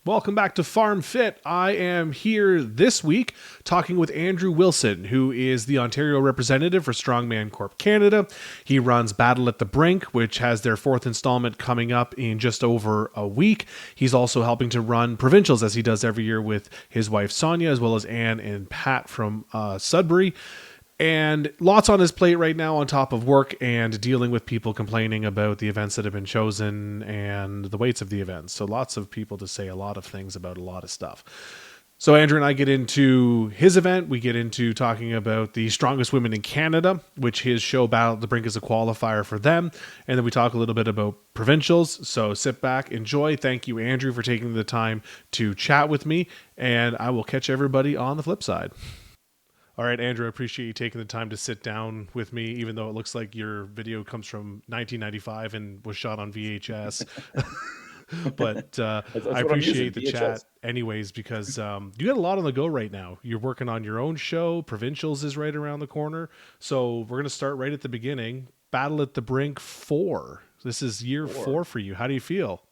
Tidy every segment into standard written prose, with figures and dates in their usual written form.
Welcome back to Farm Fit. I am here this week talking with Andrew Wilson, who is the Ontario representative for Strongman Corp Canada. He runs Battle at the Brink, which has their fourth installment coming up in just over a week. He's also helping to run provincials, as he does every year with his wife Sonia, as well as Anne and Pat from Sudbury. And lots on his plate right now on top of work and dealing with people complaining about the events that have been chosen and the weights of the events. So lots of people to say a lot of things about a lot of stuff. So Andrew and I get into his event. We get into talking about the strongest women in Canada, which his show Battle at the Brink is a qualifier for them. And then we talk a little bit about provincials. So sit back, enjoy. Thank you, Andrew, for taking the time to chat with me. And I will catch everybody on the flip side. All right, Andrew, I appreciate you taking the time to sit down with me, even though it looks like your video comes from 1995 and was shot on VHS. But That's I what I'm using, appreciate the VHS. chat anyways, because you got a lot on the go right now. You're working on your own show. Provincials is right around the corner. So we're going to start right at the beginning. Battle at the Brink 4. This is year 4 Or for you. How do you feel?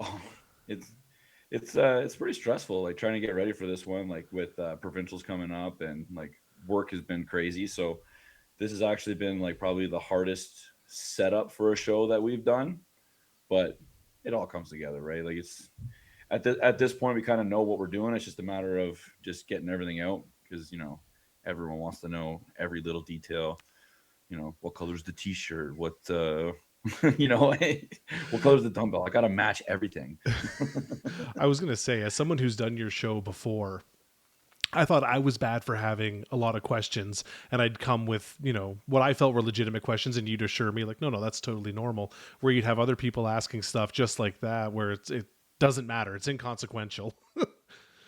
oh, it's it's pretty stressful. Like trying to get ready for this one, like with provincials coming up, and like work has been crazy. So this has actually been like probably the hardest setup for a show that we've done. But it all comes together, right? Like it's at this point we kind of know what we're doing. It's just a matter of just getting everything out because everyone wants to know every little detail. What color's the t-shirt, what what color's the dumbbell. I gotta match everything. I was going to say, as someone who's done your show before, I thought I was bad for having a lot of questions, and I'd come with, what I felt were legitimate questions, and you'd assure me, like, no, that's totally normal. Where you'd have other people asking stuff just like that, where it doesn't matter, it's inconsequential.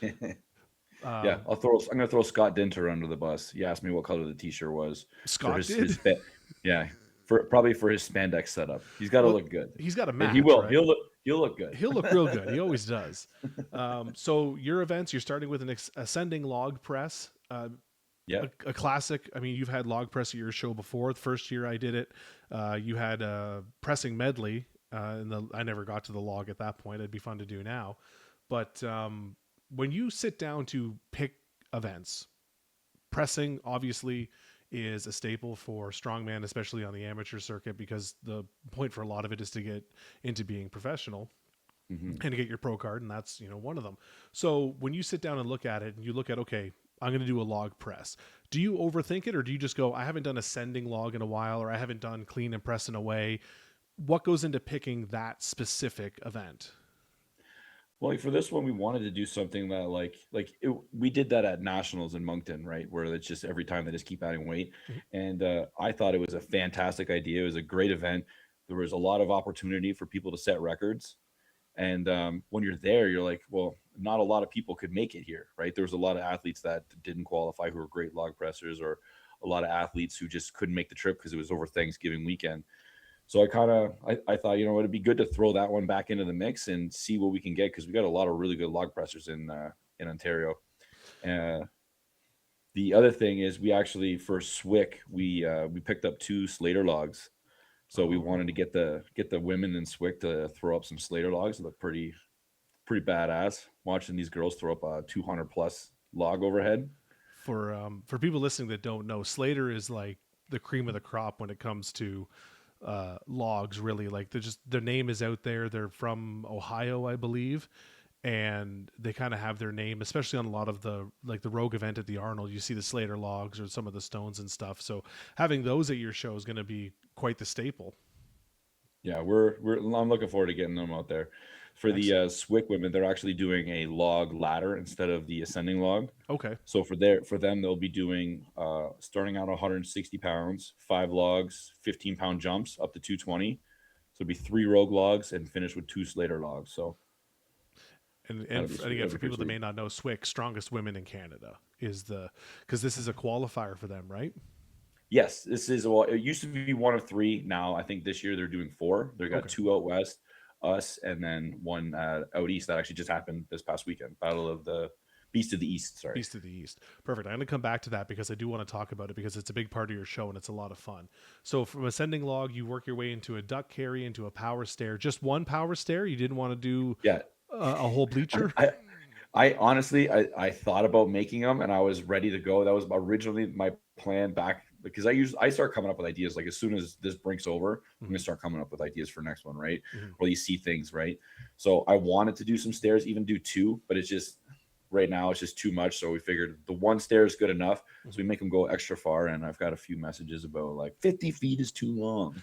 Yeah, Um, I'm gonna throw Scott Dinter under the bus. He asked me what color the t-shirt was for Scott his did. yeah, for probably for his spandex setup. He's got to Well, look good, he's got a and he match, will. right? He'll look good. He'll look real good. He always does. So your events, you're starting with an ascending log press. Yeah. A classic. I mean, you've had log press at your show before. The first year I did it, you had a pressing medley, and I never got to the log at that point. It'd be fun to do now, but when you sit down to pick events, pressing obviously is a staple for strongman, especially on the amateur circuit, because the point for a lot of it is to get into being professional Hmm. and to get your pro card, and that's one of them. So when you sit down and look at it and you look at, okay, I'm going to do a log press, do you overthink it, or do you just go, I haven't done a sending log in a while, or I haven't done clean and press in a way? What goes into picking that specific event? Well, like for this one, we wanted to do something that we did that at nationals in Moncton, right? Where it's just every time they just keep adding weight, Mhm. and I thought it was a fantastic idea. It was a great event. There was a lot of opportunity for people to set records, and when you're there, you're like, well, not a lot of people could make it here, right? There was a lot of athletes that didn't qualify who were great log pressers, or a lot of athletes who just couldn't make the trip because it was over Thanksgiving weekend. So I thought, it'd be good to throw that one back into the mix and see what we can get because we got a lot of really good log pressers in Ontario. Uh, the other thing is we actually for Swick we picked up two Slater logs. So we Oh, wanted to get the women in Swick to throw up some Slater logs. It looked pretty badass watching these girls throw up a 200 plus log overhead. for people listening that don't know, Slater is like the cream of the crop when it comes to logs. Really, like they're just, their name is out there. They're from Ohio, I believe, and they kind of have their name, especially on a lot of the, like the Rogue event at the Arnold. You see the Slater logs or some of the stones and stuff. So having those at your show is going to be quite the staple. Yeah, I'm looking forward to getting them out there. For the Excellent. Swick women, they're actually doing a log ladder instead of the ascending log. Okay. So for them, they'll be doing starting out 160 pounds, 5 logs, 15-pound jumps up to 220. So it'll be 3 rogue logs and finish with 2 Slater logs. So And that'll be sweet. again, That'll for be pretty people that sweet. may not know, SWIC, strongest women in Canada, is the, because this is a qualifier for them, right? Yes, this is well. It used to be one of three. Now I think this year they're doing four. They got Okay. two out west, us, and then one out east that actually just happened this past weekend. Battle of the Beast of the East. Sorry. Beast of the East. Perfect. I'm going to come back to that because I do want to talk about it because it's a big part of your show and it's a lot of fun. So from ascending log, you work your way into a duck carry, into a power stair. Just one power stair. You didn't want to do Yeah. A whole bleacher. I honestly, I thought about making them and I was ready to go. That was originally my plan back because I start coming up with ideas like as soon as this Brink's over, I'm gonna start coming up with ideas for next one, right? Mm-hmm. Or you see things, right? So I wanted to do some stairs, even do two, but it's just right now it's just too much. So we figured the one stair is good enough. So we make them go extra far. And I've got a few messages about like 50 feet is too long.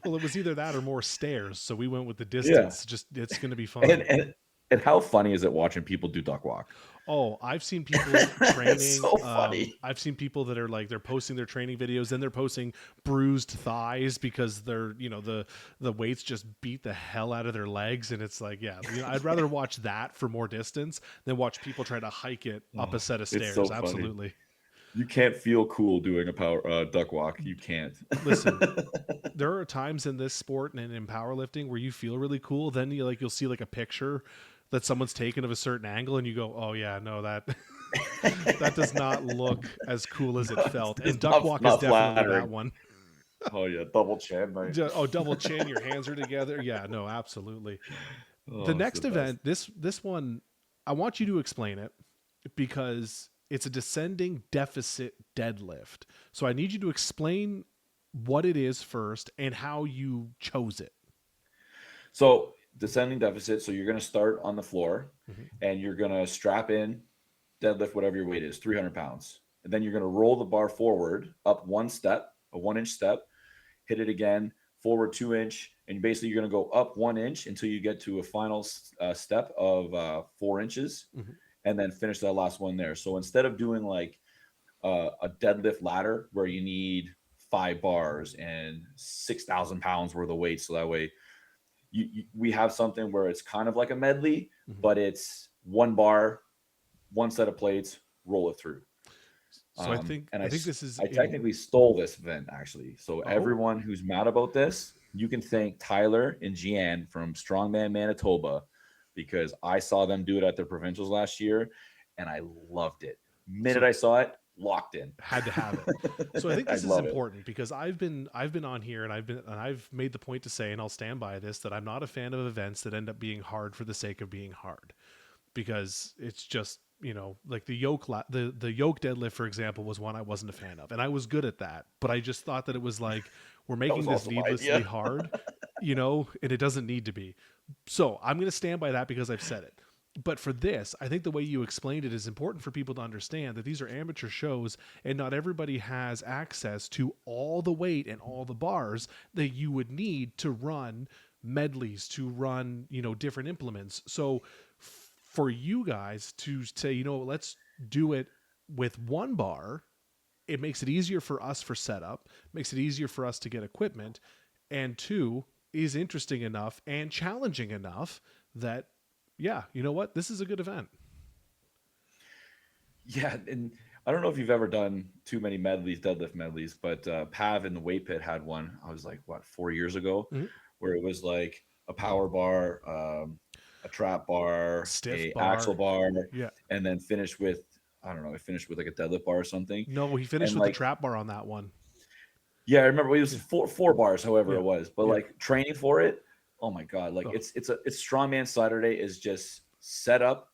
Well, it was either that or more stairs, so we went with the Yeah. distance. Just it's going to be And fun. and and how funny is it watching people do duck walk? Oh, I've seen people It's training. so funny. I've seen people that are like they're posting their training videos, then they're posting bruised thighs because they're the weights just beat the hell out of their legs, and it's like I'd rather watch that for more distance than watch people try to hike it up a set of It's stairs. so funny. Absolutely. You can't feel cool doing a power duck walk. You can't. Listen, there are times in this sport and in powerlifting where you feel really cool. Then you'll see like a picture that someone's taken of a certain angle, and you go, "Oh yeah, no that that does not look as cool as it felt." And It's duck walk is not definitely that flattering. one. Oh yeah, double chin, mate. Oh, double chin, your hands are together. Yeah, no, absolutely. The Oh, it's the next best. event, this one, I want you to explain it because it's a descending deficit deadlift. So I need you to explain what it is first and how you chose it. So descending deficit. So you're going to start on the floor, Mm-hmm. and you're going to strap in, deadlift whatever your weight is, 300 pounds, and then you're going to roll the bar forward up one step, a 1 inch step, hit it again, forward 2 inch, and basically you're going to go up 1 inch until you get to a final step of 4 inches, Mm-hmm. and then finish that last one there. So instead of doing like a deadlift ladder where you need 5 bars and 6,000 pounds worth of weight, so that way we have something where it's kind of like a medley, Mm-hmm. but it's 1 bar, one set of plates, roll it through. So I think this is I in. technically stole this event actually. So Oh, everyone who's mad about this, you can thank Tyler and Gian from Strongman Manitoba because I saw them do it at their provincials last year, and I loved it. Minute so I saw it, locked in. had to have it. So I think I this is love it. important because I've been on here and I've made the point to say, and I'll stand by this, that I'm not a fan of events that end up being hard for the sake of being hard, because it's just like the the yoke deadlift, for example, was one I wasn't a fan of, and I was good at that, but I just thought that it was like we're That making was this also my needlessly idea. hard, and it doesn't need to be. So I'm going to stand by that because I've said it. But for this, I think the way you explained it is important for people to understand that these are amateur shows and not everybody has access to all the weight and all the bars that you would need to run medleys, to run, different implements. So for you guys to say, let's do it with 1 bar, it makes it easier for us for setup, makes it easier for us to get equipment, and two, is interesting enough and challenging enough that yeah, you know what? This is a good event. Yeah, and I don't know if you've ever done too many medleys, deadlift medleys, but Pav in the weight pit had one. I was like, what, 4 years ago, Mm-hmm. where it was like a power bar, a trap bar, Stiff a axle bar. bar, Yeah. and then finished with I don't know, I finished with like a deadlift bar or something. No, he finished And with the like, trap bar on that one. yeah, I remember it was Yeah. four bars, however Yeah. it was. But Yeah. like training for it, oh my god, like Oh, it's strongman Saturday is just set up,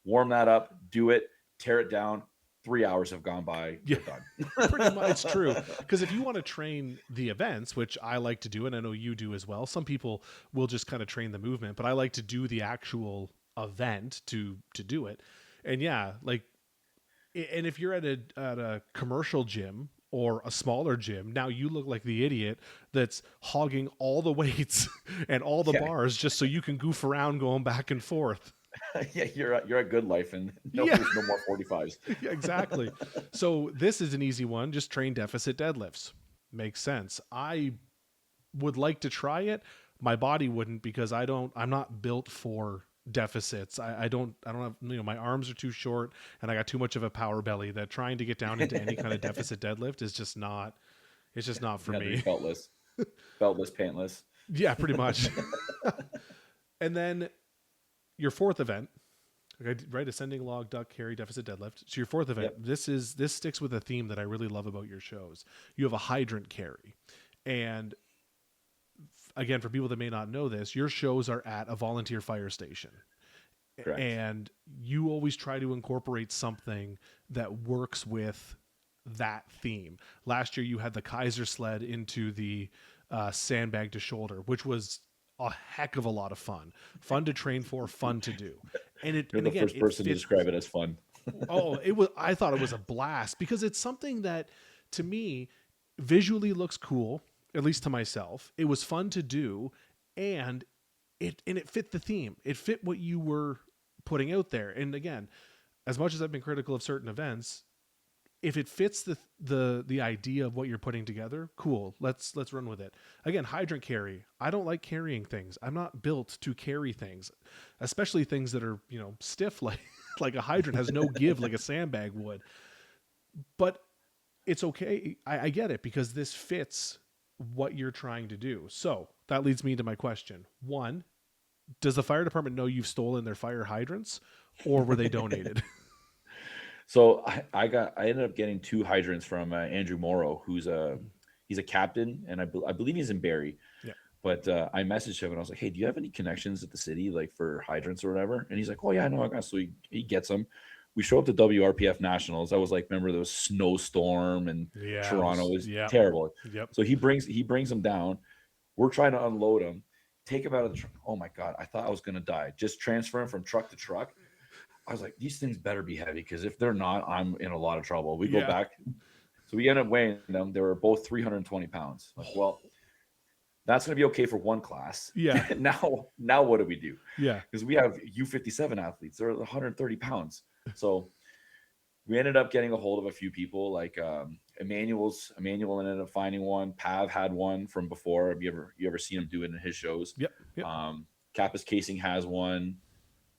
warm that up, do it, tear it down. 3 hours have gone by. yeah. You're done. Pretty much. It's true. Because if you want to train the events, which I like to do, and I know you do as well, some people will just kind of train the movement, but I like to do the actual event to do it. And yeah, like, and if you're at a commercial gym or a smaller gym, now you look like the idiot that's hogging all the weights and all the Yeah, bars just so you can goof around going back and forth. yeah, you're at good life, and no, Yeah, there's no more 45s. yeah, exactly. So this is an easy one. Just train deficit deadlifts. Makes sense. I would like to try it. My body wouldn't because I'm not built for deficits. I don't have, my arms are too short and I got too much of a power belly that trying to get down into any kind of deficit deadlift is just not, it's just not for Yeah, to be me. beltless, pantless. Yeah, pretty much. And then your fourth event, okay, right? Ascending log, duck, carry, deficit deadlift. So your fourth event, Yep. this sticks with a theme that I really love about your shows. You have a hydrant carry. And again, for people that may not know this, your shows are at a volunteer fire station. Correct. And you always try to incorporate something that works with that theme. Last year, you had the Kaiser sled into the sandbag to shoulder, which was a heck of a lot of fun. Fun to train for, fun to do. You're And the again, first it person to fit. describe it as fun. Oh, it was. I thought it was a blast because it's something that, to me, visually looks cool. At least to myself, it was fun to do, and it fit the theme. It fit what you were putting out there. And again, as much as I've been critical of certain events, if it fits the idea of what you're putting together, cool. Let's run with it. Again, hydrant carry. I don't like carrying things. I'm not built to carry things, especially things that are, stiff like like a hydrant has no give like a sandbag would. But it's okay. I get it because this fits what you're trying to do. So that leads me to my question. One, does the fire department know you've stolen their fire hydrants, or were they donated? So I ended up getting 2 hydrants from Andrew Morrow, he's a captain, and I believe he's in Barrie. Yeah. But I messaged him and I was like, "Hey, do you have any connections at the city, like for hydrants or whatever?" And he's like, "Oh yeah, no, I got." So he gets them. We show up to WRPF Nationals. I was like, remember there was snowstorm and Yeah. Toronto was Yeah. terrible. Yep. So he brings them down. We're trying to unload them, take them out of the truck. Oh my god, I thought I was gonna die. Just transfer them from truck to truck. I was like, these things better be heavy because if they're not, I'm in a lot of trouble. We go Yeah. back. So we end up weighing them. They were both 320 pounds. Like, well, that's going to be okay for one class. Yeah. now what do we do? Yeah. Because we have U57 athletes. They're 130 pounds. So we ended up getting a hold of a few people like Emmanuel ended up finding one. Pav had one from before. Have you ever seen him do it in his shows? Yep. Yep. Kappa's Casing has one.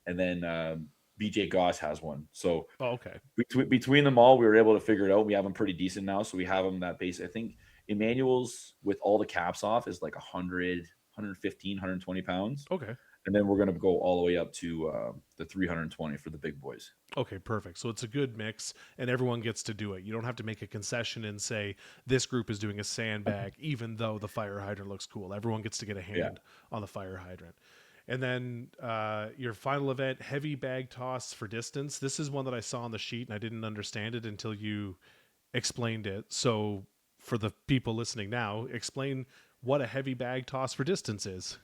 And then BJ Goss has one. So Okay. between them all, we were able to figure it out. We have them pretty decent now. So we have them that base. I think Emmanuel's with all the caps off is like 100, 115, 120 pounds. Okay. And then we're going to go all the way up to the 320 for the big boys. Okay, perfect. So it's a good mix and everyone gets to do it. You don't have to make a concession and say this group is doing a sandbag, even though the fire hydrant looks cool. Everyone gets to get a hand on the fire hydrant. And then your final event, heavy bag toss for distance. This is one that I saw on the sheet and I didn't understand it until you explained it. So for the people listening now, explain what a heavy bag toss for distance is.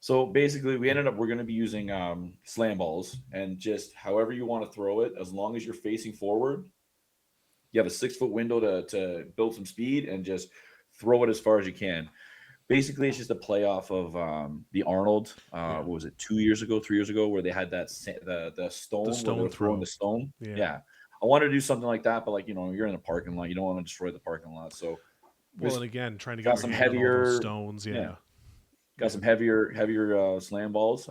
So basically, we're going to be using slam balls, and just however you want to throw it, as long as you're facing forward, you have a 6-foot window to build some speed and just throw it as far as you can. Basically, it's just a play off of the Arnold. What was it, 2 years ago, 3 years ago, where they had that the stone, where they were throwing the stone. Yeah. I wanted to do something like that, but like you're in a parking lot, you don't want to destroy the parking lot. So, and again, trying to got get some your hand on all heavier those stones. Yeah. Got some heavier slam balls.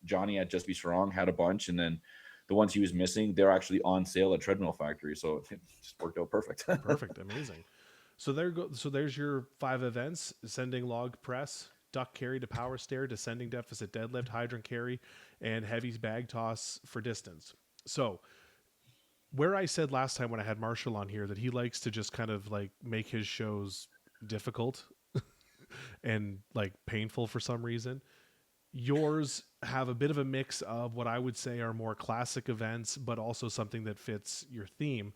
Johnny at Just Be Strong had a bunch, and then the ones he was missing, they're actually on sale at Treadmill Factory. So it just worked out perfect. Perfect, amazing. So there's your 5 events: ascending log press, duck carry to power stair, descending deficit deadlift, hydrant carry, and heavy bag toss for distance. So where I said last time when I had Marshall on here that he likes to just kind of like make his shows difficult and like painful for some reason, yours have a bit of a mix of what I would say are more classic events, but also something that fits your theme.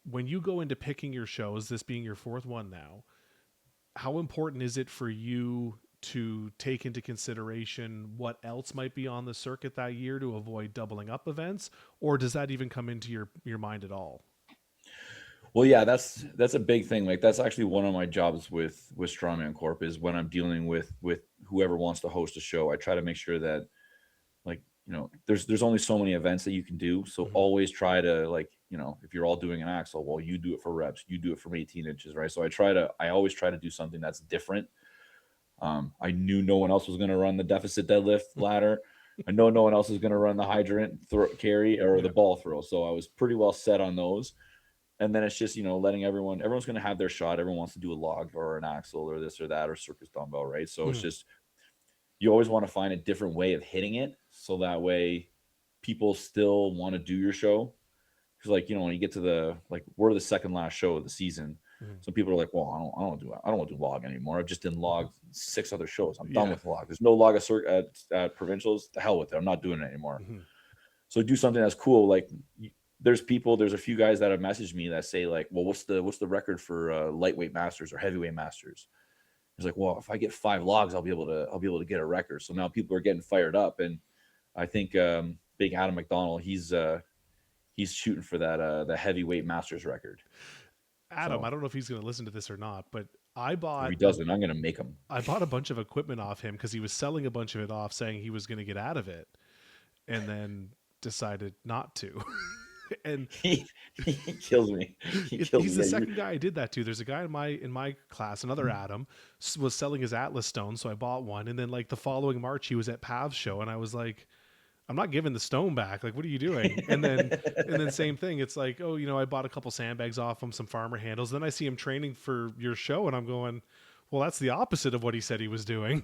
When you go into picking your shows, this being your 4th one now, how important is it for you to take into consideration what else might be on the circuit that year to avoid doubling up events? Or does that even come into your mind at all? Well, yeah, that's a big thing. Like that's actually one of my jobs with Strongman Corp is when I'm dealing with whoever wants to host a show. I try to make sure that like there's only so many events that you can do. So always try to like if you're all doing an axle, well, you do it for reps, you do it from 18 inches, right? So I always try to do something that's different. I knew no one else was going to run the deficit deadlift ladder. I know no one else is going to run the hydrant carry or the ball throw. So I was pretty well set on those. And then it's just, letting everyone's going to have their shot. Everyone wants to do a log or an axle or this or that or circus dumbbell, right? So it's just, you always want to find a different way of hitting it. So that way people still want to do your show. Because when you get to we're the second last show of the season. Some people are like, well, I don't want to do log anymore. I've just done log 6 other shows. I'm done Yeah. with log. There's no log at provincials. The hell with it. I'm not doing it anymore. So do something that's cool. Like there's a few guys that have messaged me that say like, well, what's the record for lightweight masters or heavyweight masters? It's like, well, if I get 5 logs, I'll be able to get a record. So now people are getting fired up, and I think Big Adam McDonald, he's shooting for that the heavyweight masters record. Adam, So I don't know if he's going to listen to this or not, but if he doesn't, I'm gonna make him. I bought a bunch of equipment off him because he was selling a bunch of it off, saying he was going to get out of it, and then decided not to. And He kills me. he's the second guy I did that to. There's a guy in my class, another Adam, was selling his Atlas stone, so I bought one. And then like the following March, he was at Pav's show, and I was like, I'm not giving the stone back. Like, what are you doing? And then same thing. It's like, oh, I bought a couple sandbags off him, some farmer handles. Then I see him training for your show, and I'm going, well, that's the opposite of what he said he was doing.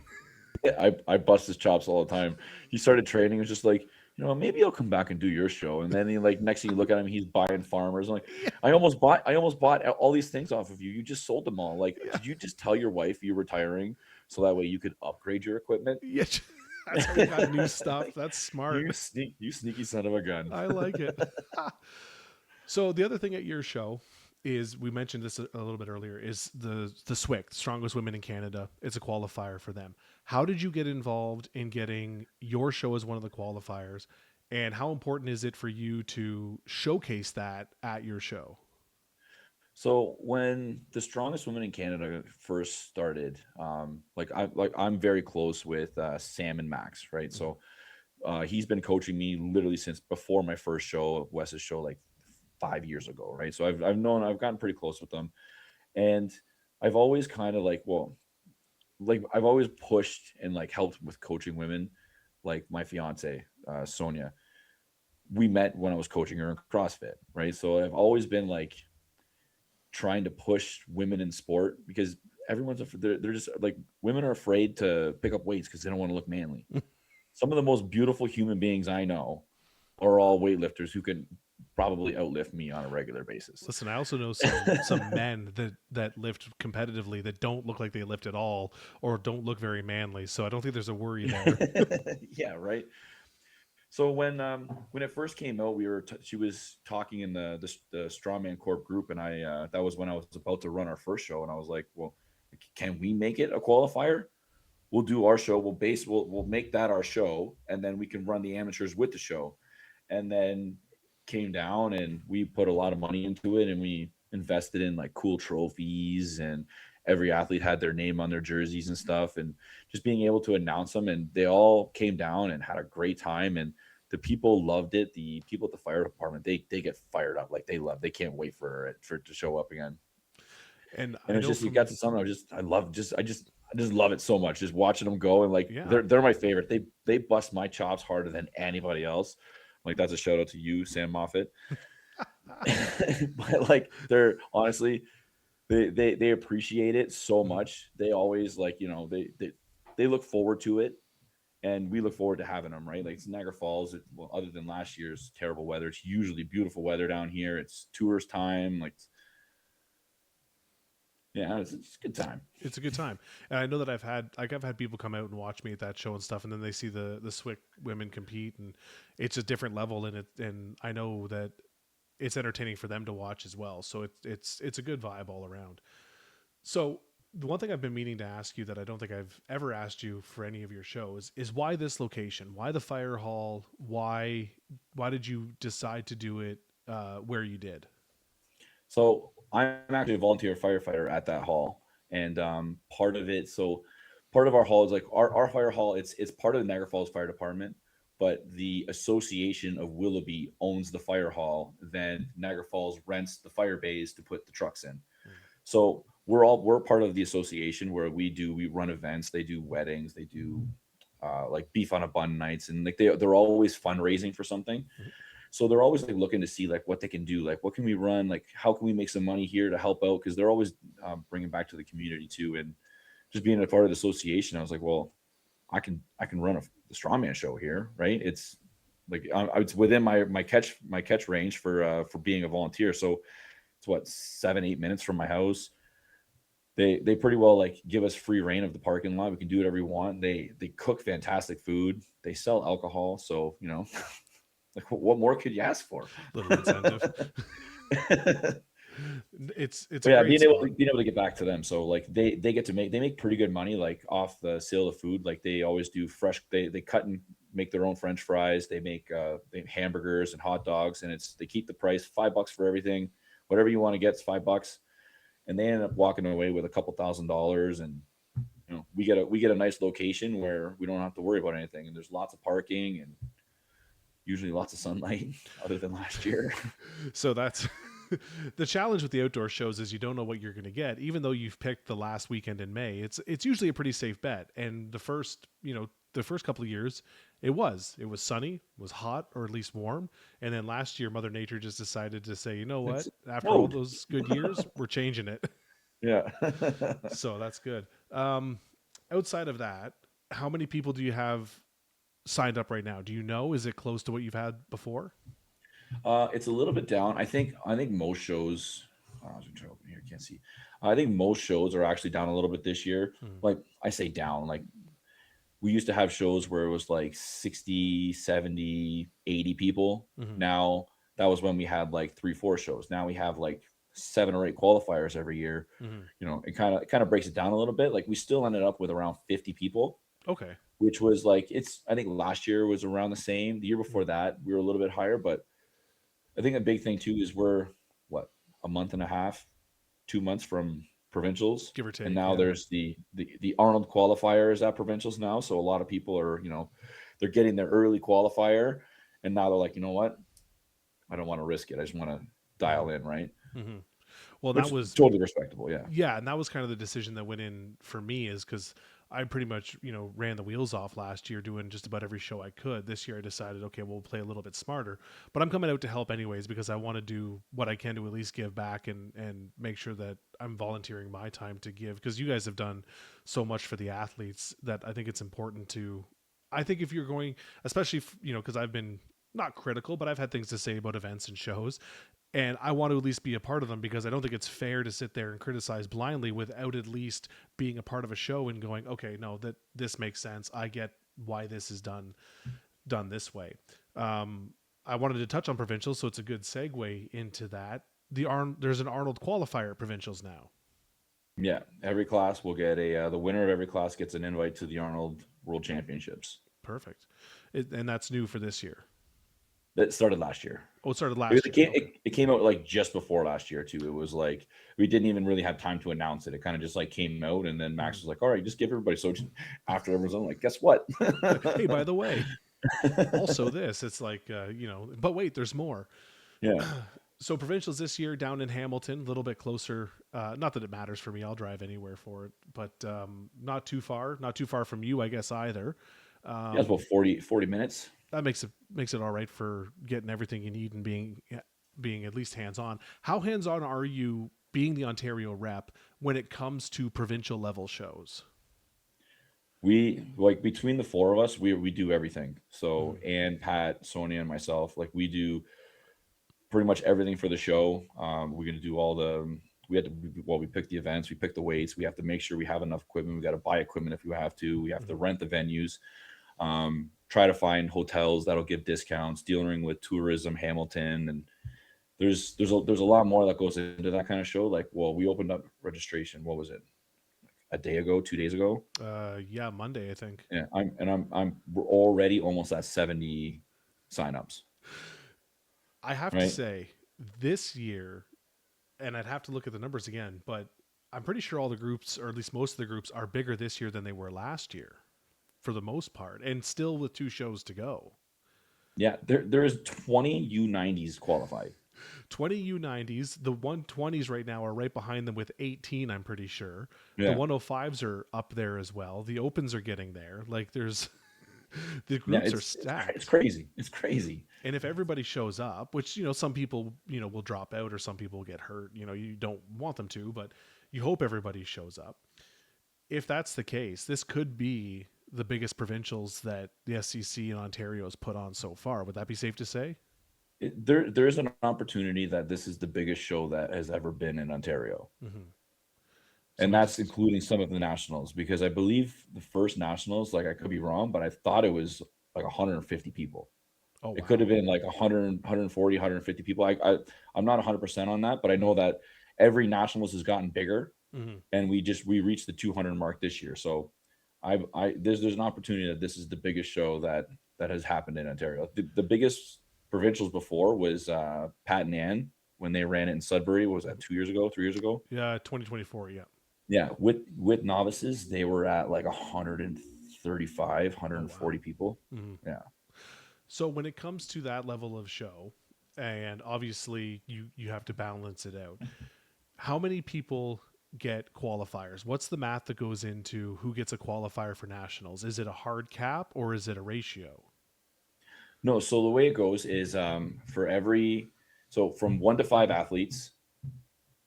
Yeah, I bust his chops all the time. He started training. It was just like, maybe I'll come back and do your show. And then he, like, next thing you look at him, he's buying farmers. I'm like, I almost bought all these things off of you. You just sold them all. Like, did you just tell your wife you're retiring so that way you could upgrade your equipment? Yeah, that's how you got new stuff. That's smart. You sneaky son of a gun. I like it. So the other thing at your show is, we mentioned this a little bit earlier, is the SWIC, Strongest Women in Canada. It's a qualifier for them. How did you get involved in getting your show as one of the qualifiers, and how important is it for you to showcase that at your show? So when the Strongest Women in Canada first started, I'm very close with Sam and Max, right? So he's been coaching me literally since before my first show, Wes's show, like 5 years ago, right? So I've gotten pretty close with them, and I've always kind of I've always pushed and like helped with coaching women. Like my fiance, Sonia, we met when I was coaching her in CrossFit, right? So I've always been like trying to push women in sport, because they're just like, women are afraid to pick up weights because they don't want to look manly. Some of the most beautiful human beings I know are all weightlifters who can probably outlift me on a regular basis. Listen, I also know some men that lift competitively that don't look like they lift at all, or don't look very manly. So I don't think there's a worry there. Yeah, right. So when it first came out, she was talking in the Strongman Corp group, and I that was when I was about to run our first show, and I was like, well, can we make it a qualifier? We'll do our show. We'll make that our show, and then we can run the amateurs with the show. And then came down, and we put a lot of money into it, and we invested in like cool trophies, and every athlete had their name on their jerseys and stuff, and just being able to announce them, and they all came down and had a great time, and the people loved it. The people at the fire department, they get fired up. Like they can't wait for it to show up again. And it's just, you got to something I just love it so much, just watching them go, and like, they're my favorite. They bust my chops harder than anybody else. Like, that's a shout out to you, Sam Moffat. But like, they're honestly, they appreciate it so much. They always they look forward to it, and we look forward to having them, right? Like, it's Niagara Falls. Other than last year's terrible weather, it's usually beautiful weather down here. It's tourist time. Like, yeah, it's a good time. It's a good time. And I know that I've had people come out and watch me at that show and stuff, and then they see the SWIC women compete, and it's a different level, and I know that it's entertaining for them to watch as well. So it's a good vibe all around. So the one thing I've been meaning to ask you that I don't think I've ever asked you for any of your shows is, why this location? Why the fire hall? Why did you decide to do it where you did? So I'm actually a volunteer firefighter at that hall, and part of our hall is like our fire hall. It's part of the Niagara Falls Fire Department, but the Association of Willoughby owns the fire hall. Then Niagara Falls rents the fire bays to put the trucks in. So we're part of the association, where we run events. They do weddings. They do like beef on a bun nights, and like they're always fundraising for something. So they're always like looking to see like what they can do, like what can we run, like how can we make some money here to help out, because they're always bringing back to the community too. And just being a part of the association, I was like, well, I can run the strongman show here, right? It's like it's within my catch range for being a volunteer. So It's what, 7-8 minutes from my house. They pretty well like give us free reign of the parking lot. We can do whatever we want. They cook fantastic food. They sell alcohol, so like what more could you ask for? Little incentive. It's a But yeah, great spot. being able to get back to them. So like they get to make pretty good money like off the sale of food. Like they always do fresh. They cut and make their own French fries. They make hamburgers and hot dogs, and they keep the price $5 for everything. Whatever you want to get is $5, and they end up walking away with a couple $1,000s. And we get a nice location where we don't have to worry about anything, and there's lots of parking and usually lots of sunlight, other than last year. So that's the challenge with the outdoor shows is you don't know what you're going to get. Even though you've picked the last weekend in May, it's usually a pretty safe bet. And the first couple of years, it was sunny, was hot, or at least warm. And then last year, Mother Nature just decided to say, you know what? It's After all snowed. those good years, we're changing it. Yeah. So that's good. Outside of that, how many people do you have signed up right now? Do you know? Is it close to what you've had before? It's a little bit down. I think most shows. I was trying to open here. Can't see. I think most shows are actually down a little bit this year. Hmm. Like I say down. Like we used to have shows where it was like 60, 70, 80 people. Hmm. Now that was when we had like 3, 4 shows. Now we have like 7 or 8 qualifiers every year. Hmm. It kind of breaks it down a little bit. Like we still ended up with around 50 people, Okay. which was like I think last year was around the same. The year before Mhm. that we were a little bit higher, but I think a big thing too is we're what, a month and a half, 2 months from provincials, Give or and take, now yeah. there's the Arnold qualifiers at provincials now. So a lot of people are they're getting their early qualifier, and now they're like, you know what, I don't want to risk it. I just want to Hmm. dial in, right? Hmm. Well, that Which is was totally respectable. Yeah. yeah, and that was kind of the decision that went in for me is because I pretty much ran the wheels off last year doing just about every show I could. This year I decided, okay, we'll play a little bit smarter, but I'm coming out to help anyways because I want to do what I can to at least give back and make sure that I'm volunteering my time to give because you guys have done so much for the athletes that I think it's important to. I think if you're going, especially because I've been not critical, but I've had things to say about events and shows and I want to at least be a part of them because I don't think it's fair to sit there and criticize blindly without at least being a part of a show and going, okay, no, that this makes sense. I get why this is done this way. I wanted to touch on provincials, so it's a good segue into that. There's an Arnold qualifier at provincials now. Yeah, every class will get the winner of every class gets an invite to the Arnold World Championships. Perfect, and that's new for this year. That started last year. Oh, it started Because last it year. came, Okay. it came out like just before last year too. It was like we didn't even really have time to announce it. It kind of just like came out, and then Max Mhm. was like, "All right, just give everybody." So after everyone's on, like, guess what? Hey, by the way, also this. It's like but wait, there's more. Yeah, So provincials this year down in Hamilton, a little bit closer. Not that it matters for me; I'll drive anywhere for it, but not too far from you, I guess either. yeah, it's about 40 minutes. That makes it all right for getting everything you need and being at least hands on. How hands on are you being the Ontario rep when it comes to provincial level shows? We like between the four of us, we do everything. So Mhm. Ann, Pat, Sonia, and myself, like we do pretty much everything for the show. We're gonna do all the we had to well, we pick the events, we pick the weights, we have to make sure we have enough equipment. We got to buy equipment if we have to. We have to Mhm. rent the venues. Try to find hotels that'll give discounts, dealing with tourism, Hamilton, and there's a lot more that goes into that kind of show. Like, well, we opened up registration. What was it? A day ago, 2 days ago. Yeah, Monday I think. Yeah, we're already almost at 70 signups, I have to right? say this year, and I'd have to look at the numbers again, but I'm pretty sure all the groups, or at least most of the groups, are bigger this year than they were last year, for the most part, and still with two shows to go. Yeah, there is 20 U90s qualified. 20 U90s, the 120s right now are right behind them with 18, I'm pretty sure. The Yeah, 105s are up there as well. The opens are getting there. Like there's the yeah, groups are it's stacked. crazy. It's crazy. And if everybody shows up, which some people will drop out or some people will get hurt, you don't want them to, but you hope everybody shows up. If that's the case, this could be the biggest provincials that the SCC in Ontario has put on so far. Would that be safe to say? There's an opportunity that this is the biggest show that has ever been in Ontario. Mm-hmm. So And we that's just including some of the nationals, because I believe the first nationals, like I could be wrong, but I thought it was like 150 people. oh It could have wow. been like 100, 140, 150 people. I'm not 100% on that, but I know Mm-hmm. that every nationals has gotten bigger, Mm-hmm. and we reached the 200 mark this year. So there's an opportunity that this is the biggest show that has happened in Ontario. The biggest provincials before was Pat and Ann when they ran it in Sudbury. What was that, 2 years ago, 3 years ago? Yeah, 2024. Yeah. Yeah, with novices, they were at like 135, Oh wow. 140 people. Mm-hmm. Yeah. So when it comes to that level of show, and obviously you have to balance it out. How many people get qualifiers? What's the math that goes into who gets a qualifier for nationals? Is it a hard cap or is it a ratio? No, so the way it goes is for every so from 1 to 5 athletes,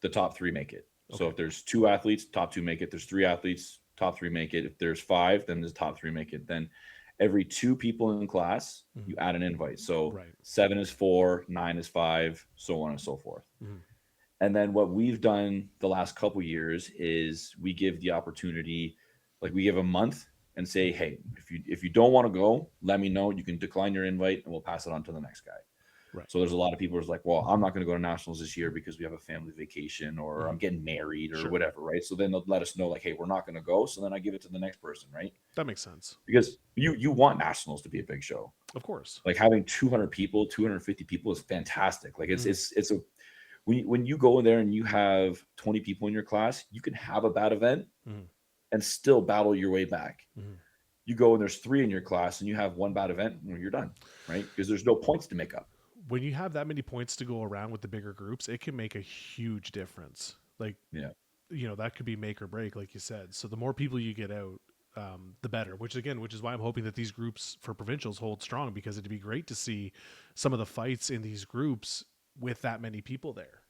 the top three make it. So Okay. if there's 2 athletes, top two make it. There's 3 athletes, top three make it. If there's 5, then the top three make it. Then every 2 people in class, Mm-hmm. you add an invite. So Right. 7 is 4, 9 is 5, so on and so forth. Mm-hmm. And then what we've done the last couple years is we give the opportunity, like we give a month and say, hey, if you don't want to go, let me know. You can decline your invite and we'll pass it on to the next guy. Right. So there's a lot of people who's like, well, I'm not going to go to nationals this year because we have a family vacation or Mm-hmm. I'm getting married or Sure. whatever, right? So then they'll let us know, like, hey, we're not going to go. So then I give it to the next person, right? That makes sense. Because you want nationals to be a big show. Of course. Like having 200 people, 250 people is fantastic. Like Mm-hmm. it's a when you go in there and you have 20 people in your class, you can have a bad event Mm-hmm. and still battle your way back. Mm-hmm. You go and there's 3 in your class and you have one bad event, well, you're done, right? Because there's no points to make up. When you have that many points to go around with the bigger groups, it can make a huge difference. Like, Yeah. that could be make or break, like you said. So the more people you get out, the better. Which is why I'm hoping that these groups for provincials hold strong, because it'd be great to see some of the fights in these groups with that many people there.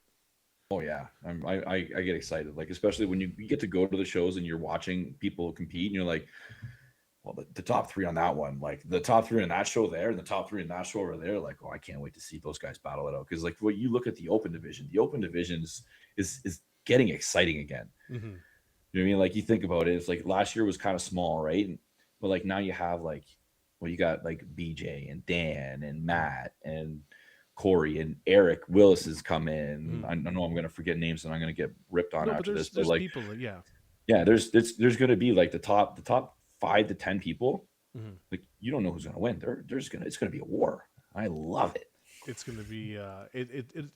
Oh yeah, I get excited, like especially when you get to go to the shows and you're watching people compete, and you're like, well, the top 3 on that one, like the top 3 on that show there, and the top 3 in that show over there, like, oh, I can't wait to see those guys battle it out. Because like what you look at the open division is getting exciting again. Mm-hmm. You know what I mean? Like you think about it, it's like last year was kind of small, right? But like now you have like, well, you got like BJ and Dan and Matt and Corey and Eric Willis has come in. Mm-hmm. I know I'm going to forget names and I'm going to get ripped on No, but after this, but there's like, people that, yeah. yeah, there's going to be like the top 5 to 10 people. Mm-hmm. Like you don't know who's going to win. It's going to be a war. I love it. It's going to be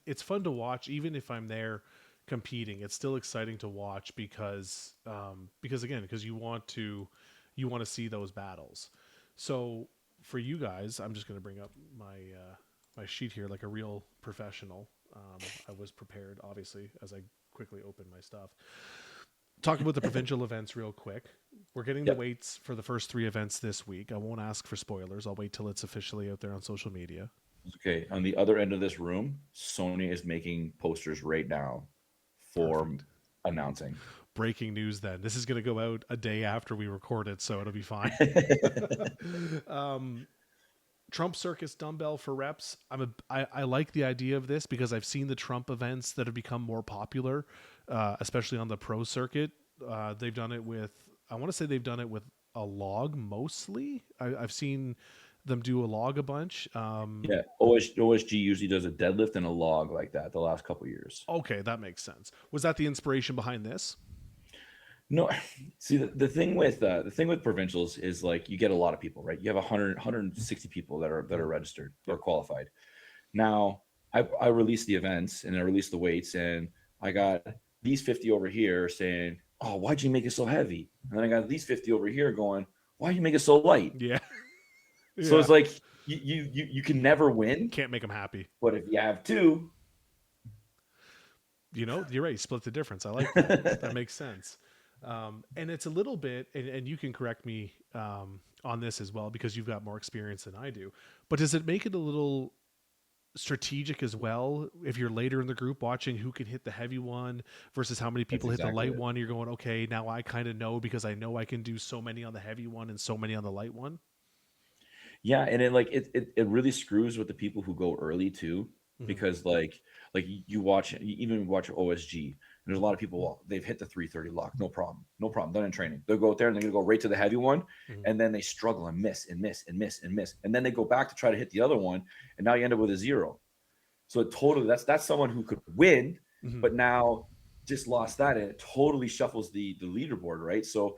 it's fun to watch, even if I'm there competing. It's still exciting to watch because again, because you want to see those battles. So for you guys, I'm just going to bring up my sheet here like a real professional. I was prepared, obviously, as I quickly open my stuff. Talk about the provincial events real quick. We're getting the Yep. weights for the first 3 events this week. I won't ask for spoilers. I'll wait till it's officially out there on social media. Okay. On the other end of this room, Sony is making posters right now for Perfect. announcing. Breaking news then. This is going to go out a day after we record it, so it'll be fine. Trump Circus dumbbell for reps. I like the idea of this because I've seen the Trump events that have become more popular, especially on the pro circuit. They've done it with, I want to say they've done it with a log mostly. I've seen them do a log a bunch. Yeah, OSG usually does a deadlift and a log like that the last couple of years. Okay, that makes sense. Was that the inspiration behind this? No, see the thing with provincials is like you get a lot of people, right? You have 160 people that are registered or qualified. Now I released the events and I released the weights and I got these 50 over here saying, "Oh, why'd you make it so heavy?" And then I got these 50 over here going, "Why'd you make it so light?" Yeah. So Yeah. it's like you can never win, Can't make them happy. but if you have two, You're right. Split the difference. I like that. That makes sense. And it's a little bit, and you can correct me on this as well because you've got more experience than I do. But does it make it a little strategic as well if you're later in the group watching who can hit the heavy one versus how many that's people hit the exactly light it. one? You're going, okay, now I kind of know because I know I can do so many on the heavy one and so many on the light one. Yeah, and it like it really screws with the people who go early too, Hmm. because you watch, you even watch OSG, and there's a lot of people, well, they've hit the 330 lock, no problem, done in training. They'll go out there and they're gonna go right to the heavy one, Hmm. and then they struggle and miss and miss and miss and miss, and then they go back to try to hit the other one, and now you end up with a zero. So it totally, that's someone who could win, Hmm. but now just lost that, and it totally shuffles the leaderboard, right? So,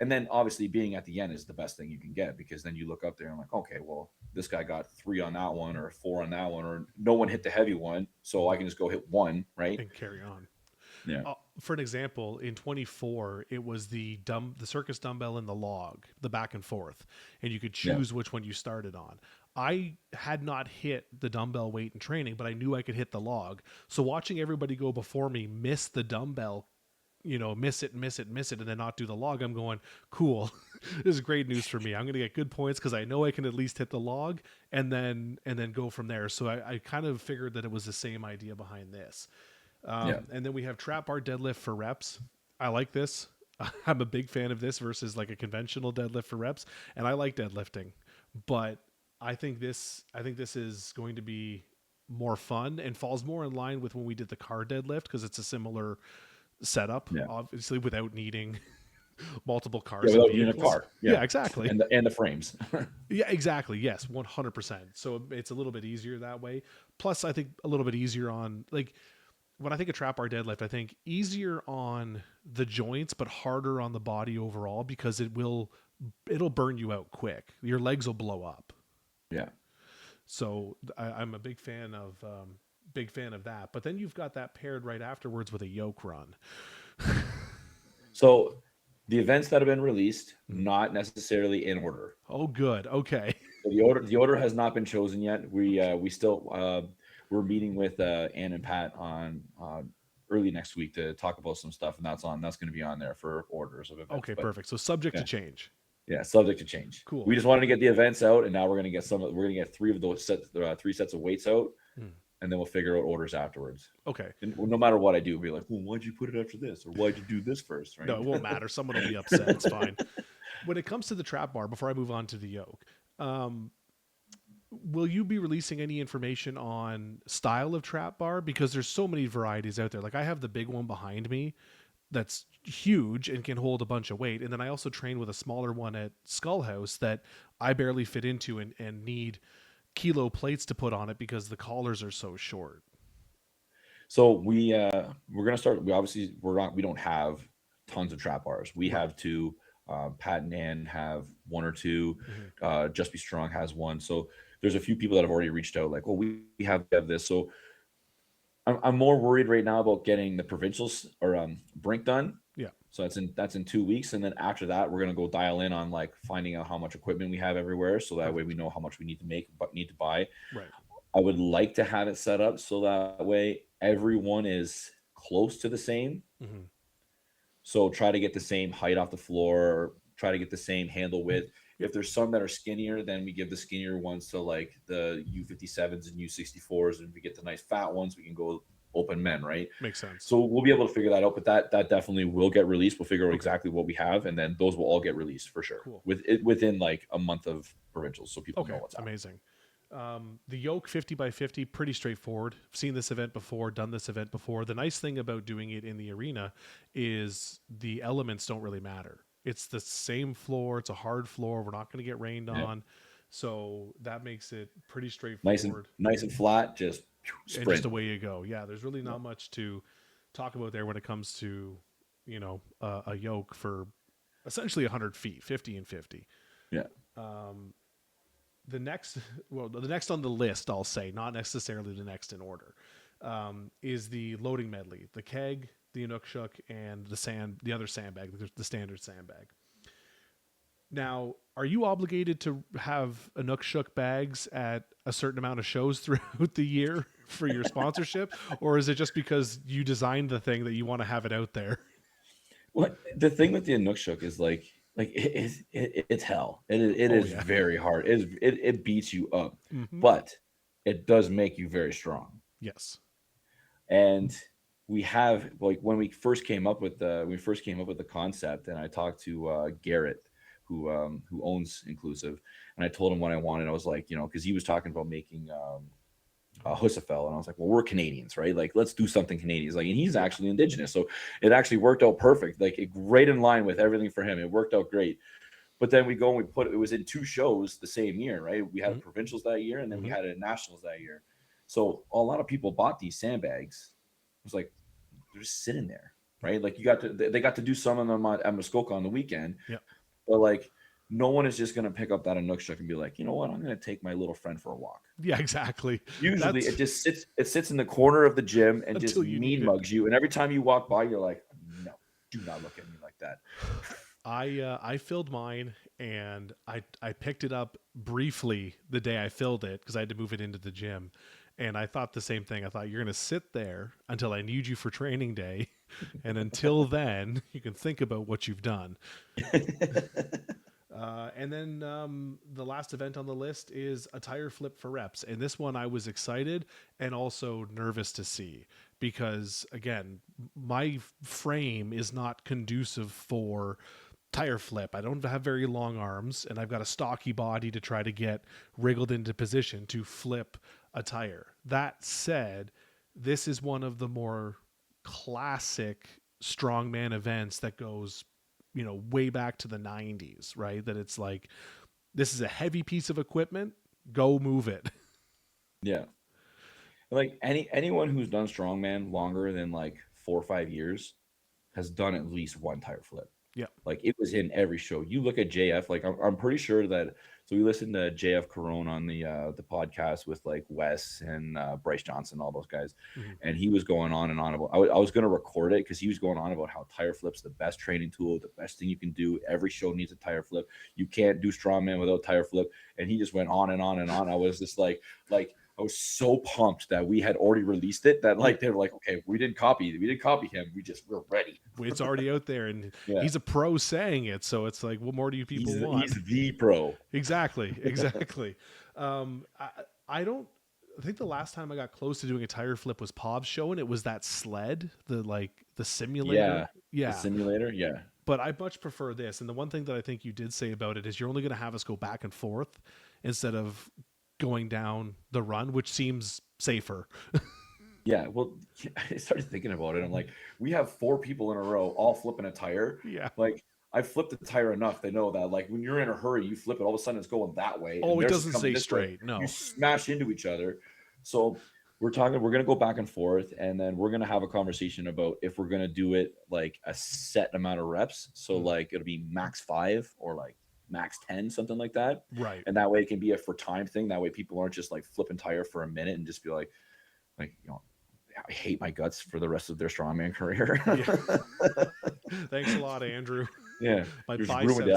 and then obviously being at the end is the best thing you can get, because then you look up there and like, okay, well, this guy got 3 on that one or 4 on that one, or no one hit the heavy one, so I Hmm. can just go hit one, right? And carry on. Yeah. For an example, in 24, it was the circus dumbbell and the log, the back and forth, and you could Yeah. choose which one you started on. I had not hit the dumbbell weight in training, but I knew I could hit the log. So watching everybody go before me miss the dumbbell, miss it, miss it, miss it, and then not do the log, I'm going, cool. This is great news for me. I'm going to get good points because I know I can at least hit the log, and then go from there. So I kind of figured that it was the same idea behind this. Yeah. And then we have trap bar deadlift for reps. I like this. I'm a big fan of this versus like a conventional deadlift for reps, and I like deadlifting, but I think this is going to be more fun and falls more in line with when we did the car deadlift because it's a similar setup, Yeah. obviously without needing multiple Yeah, cars and without needing a vehicles. car. Yeah. Yeah, exactly. And the frames. Yeah, exactly. Yes, 100%. So it's a little bit easier that way. Plus, I think a little bit easier on like when I think of trap bar deadlift, I think easier on the joints, but harder on the body overall because it'll burn you out quick. Your legs will blow up. Yeah. So I'm a big fan of that. But then you've got that paired right afterwards with a yoke run. So the events that have been released, Mhm. not necessarily in order. Oh, good. Okay. So the order has not been chosen yet. We still we're meeting with Ann and Pat on early next week to talk about some stuff, and that's going to be on there for orders of events. Okay, But perfect. So subject to yeah, change. yeah, subject to change. We Cool. just wanted to get the events out, and now we're going to get three sets of weights out, Hmm. and then we'll figure out orders afterwards. Okay. And no matter what I do, we'll be like, well, why'd you put it after this, or why'd you do this first, No, right? it won't matter. Someone will be upset. It's fine. When it comes to the trap bar, before I move on to the yoke, um, will you be releasing any information on style of trap bar? Because there's so many varieties out there. Like I have the big one behind me that's huge and can hold a bunch of weight. And then I also train with a smaller one at Skull House that I barely fit into and need kilo plates to put on it because the collars are so short. So we're gonna start. We don't have tons of trap bars. We Right. have two. Pat and Ann have one or two. Hmm. Just Be Strong has one. So there's a few people that have already reached out. Like, well, we have this. So I'm more worried right now about getting the provincials or Brink done. Yeah. So that's in 2 weeks, and then after that, we're gonna go dial in on like finding out how much equipment we have everywhere, so that way we Perfect. know how much we need to make, but need to buy. Right. I would like to have it set up so that way everyone is close to the same. Hmm. So try to get the same height off the floor, or try to get the same handle width. Yep. If there's some that are skinnier, then we give the skinnier ones to like the U57s and U64s, and if we get the nice fat ones, we can go open men, right? Makes sense. So we'll be able to figure that out, but that definitely will get released. We'll figure out Okay. exactly what we have, and then those will all get released for sure Cool. within like a month of provincials, so people know Okay. what's happening. Amazing. The yoke 50 by 50, pretty straightforward. I've seen this event before, done this event before. The nice thing about doing it in the arena is the elements don't really matter. It's the same floor, it's a hard floor. We're not going to get rained Yeah. on. So that makes it pretty Nice and straightforward. nice and flat, just And just sprint. away you go. Yeah, there's really not much to talk about there when it comes to, a yoke for essentially 100 feet, 50 and 50. Yeah. The next, well, the next on the list, I'll say, not necessarily the next in order, is the loading medley, the keg, the Inukshuk, and the other sandbag, the standard sandbag. Now, are you obligated to have Inukshuk bags at a certain amount of shows throughout the year for your sponsorship, or is it just because you designed the thing that you want to have it out there? What the thing with the Inukshuk is like it's hell. It Oh is yeah. very hard. It beats you up, Hmm. but it does make you very strong. Yes. And we have like when we first came up with the concept, and I talked to Garrett who owns Inclusive, and I told him what I wanted. I was like, because he was talking about making Husafel, and I was like, well, we're Canadians, right? Like, let's do something Canadian. Like, and he's actually indigenous, so it actually worked out perfect, like right in line with everything for him. It worked out great. But then we go and we put it was in 2 shows the same year, right? We had a provincials that year, and then we had a nationals that year. So a lot of people bought these sandbags. It was like they're just sitting there, right? Like they got to do some of them at Muskoka on the weekend, Yeah. but like no one is just gonna pick up that Inukshuk and be like, you know what, I'm gonna take my little friend for a walk. Yeah, exactly. Usually it just sits in the corner of the gym and just Until you need mean it. mugs you. And every time you walk by, you're like, no, do not look at me like that. I filled mine, and I picked it up briefly the day I filled it because I had to move it into the gym. And I thought the same thing. I thought you're going to sit there until I need you for training day. And until then, you can think about what you've done. And then the last event on the list is a tire flip for reps. And this one I was excited and also nervous to see because, again, my frame is not conducive for tire flip. I don't have very long arms, and I've got a stocky body to try to get wriggled into position to flip a tire. That said, this is one of the more classic strongman events that goes, way back to the 90s, right? That it's like, this is a heavy piece of equipment, go move it. Yeah. Like anyone who's done strongman longer than like 4 or 5 years has done at least one tire flip. Yeah. Like it was in every show. You look at JF, like I'm pretty sure that. So we listened to JF Carone on the podcast with like Wes and Bryce Johnson, all those guys, and he was going on and on about. I was going to record it because he was going on about how tire flip's the best training tool, the best thing you can do. Every show needs a tire flip. You can't do strongman without tire flip, and he just went on and on and on. I was just like. I was so pumped that we had already released it that like they were like, okay, we didn't copy him. We're ready. It's already out there, and he's a pro saying it. So it's like, what more do you people want? He's the pro. Exactly. I don't. I think the last time I got close to doing a tire flip was Pov's show, and it was that sled, the simulator. Yeah. The simulator. Yeah. But I much prefer this. And the one thing that I think you did say about it is you're only going to have us go back and forth instead of going down the run, which seems safer. Yeah, well, I started thinking about it. I'm like, we have 4 people in a row all flipping a tire. Yeah. Like, I flipped the tire enough to know that, like, when you're in a hurry, you flip it, all of a sudden it's going that way. Oh, it doesn't stay straight. No. You smash into each other. So we're going to go back and forth, and then we're going to have a conversation about if we're going to do it like a set amount of reps. So, like, it'll be max 5 or like max 10, something like that. Right. And that way it can be a for time thing. That way people aren't just like flipping tire for a minute and just be like, I hate my guts for the rest of their strongman career. Thanks a lot, Andrew. Yeah. My biceps are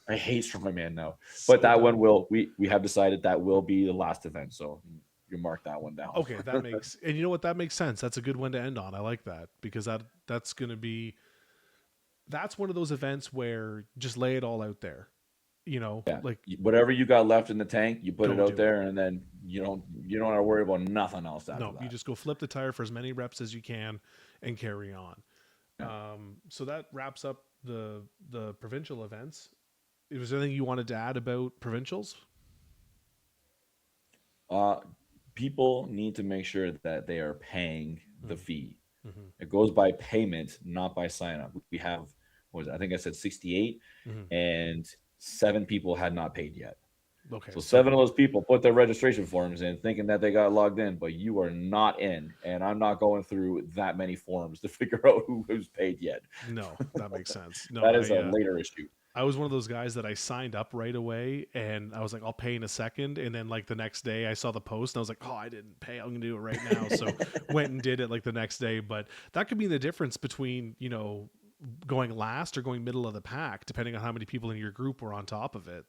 I hate strongman now. But that one we have decided that will be the last event. So you mark that one down. Okay. And you know what? That makes sense. That's a good one to end on. I like that because that's going to be, that's one of those events where just lay it all out there, like whatever you got left in the tank, you put it out there, and then you don't have to worry about nothing else after that. You just go flip the tire for as many reps as you can and carry on. Yeah. So that wraps up the provincial events. Was there anything you wanted to add about provincials? People need to make sure that they are paying the fee. It goes by payment, not by sign up. We have, I think I said 68, and 7 people had not paid yet. Okay. So 7 of those people put their registration forms in thinking that they got logged in, but you are not in. And I'm not going through that many forms to figure out who's paid yet. No, that makes sense. No, that is a later issue. I was one of those guys that I signed up right away, and I was like, I'll pay in a second. And then like the next day I saw the post and I was like, oh, I didn't pay. I'm going to do it right now. So went and did it like the next day. But that could be the difference between, going last or going middle of the pack, depending on how many people in your group were on top of it.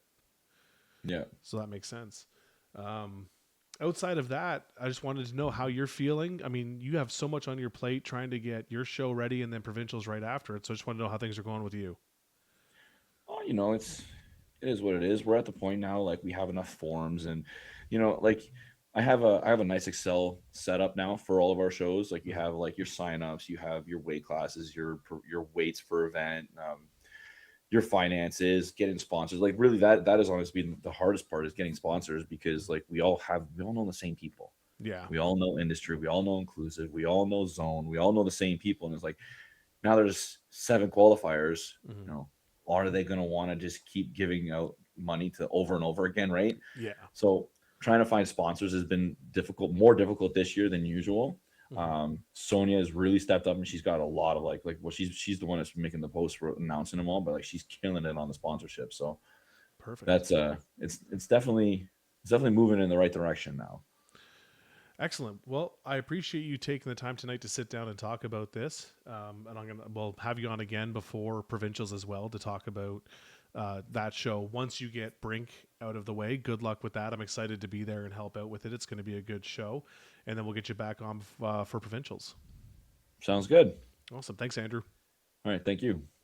Yeah. So that makes sense. Outside of that, I just wanted to know how you're feeling. I mean, you have so much on your plate trying to get your show ready and then provincials right after it. So I just want to know how things are going with you. Oh, it is what it is. We're at the point now, like we have enough forms and, like I have a nice Excel setup now for all of our shows. Like you have like your signups, you have your weight classes, your weights per event, your finances, getting sponsors. Like really that is honestly been the hardest part, is getting sponsors, because like we all know the same people. Yeah. We all know industry, we all know inclusive, we all know zone, we all know the same people. And it's like, now there's 7 qualifiers, Mhm. are they going to want to just keep giving out money to over and over again, right? Yeah. So trying to find sponsors has been more difficult this year than usual. Mhm. Sonia has really stepped up, and she's got a lot of well, she's the one that's making the post for announcing them all, but like she's killing it on the sponsorship. So Perfect. that's it's definitely moving in the right direction now. Excellent. Well, I appreciate you taking the time tonight to sit down and talk about this. And we'll have you on again before provincials as well to talk about that show. Once you get Brink out of the way, good luck with that. I'm excited to be there and help out with it. It's going to be a good show, and then we'll get you back on for provincials. Sounds good. Awesome. Thanks, Andrew. All right, thank you.